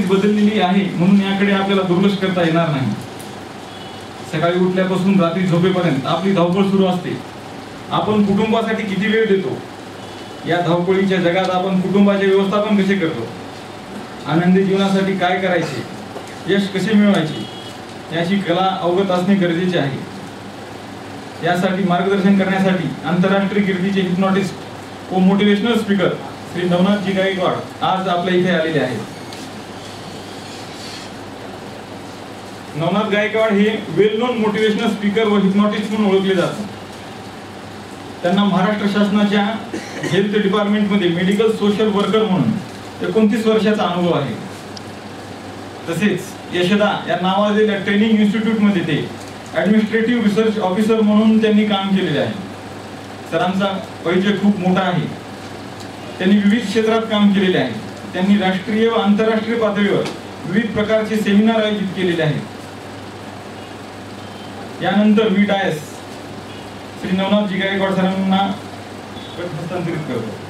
बदललेली आहे म्हणून याकडे आपल्याला दुर्लक्ष करता येणार नाही. सकाळी उठल्यापासून रात्री झोपेपर्यंत आपली धावपळ सुरू असते. आपण कुटुंबासाठी किती वेळ देतो? या धावपळीच्या जगात आपण कुटुंबाचे व्यवस्थापन कसे करतो? आनंदी जीवनासाठी काय करायचे? यश कसे मिळवायचे? याची कला अवगत असणे गरजेचे आहे. यासाठी मार्गदर्शन करण्यासाठी आंतरराष्ट्रीय कीर्तीचे हिप्नॉटिस्ट व मोटिवेशनल स्पीकर श्री नवनाथजी गायकवाड आज आपल्या इथे आलेले आहेत. नवनाथ गायकवाड हे वेल नोन मोटिवेशनल स्पीकर व हिप्नॉटिस्ट म्हणून ओळखले जातात. त्यांना महाराष्ट्र शासनाच्या हेल्थ डिपार्टमेंटमध्ये मेडिकल सोशल वर्कर म्हणून 29 वर्षाचा अनुभव आहे. तसेच यशदा या नावाजलेल्या ट्रेनिंग इन्स्टिट्यूटमध्ये ते ॲडमिनिस्ट्रेटिव्ह रिसर्च ऑफिसर म्हणून त्यांनी काम केलेले आहे. सरांचा परिचय खूप मोठा आहे. त्यांनी विविध क्षेत्रात काम केलेले आहे. त्यांनी राष्ट्रीय व आंतरराष्ट्रीय पातळीवर विविध प्रकारचे सेमिनार आयोजित केलेले आहेत. यानंतर मी डायस श्री नवनाथजी गायकवाड सरांना हस्तांतरित करतो.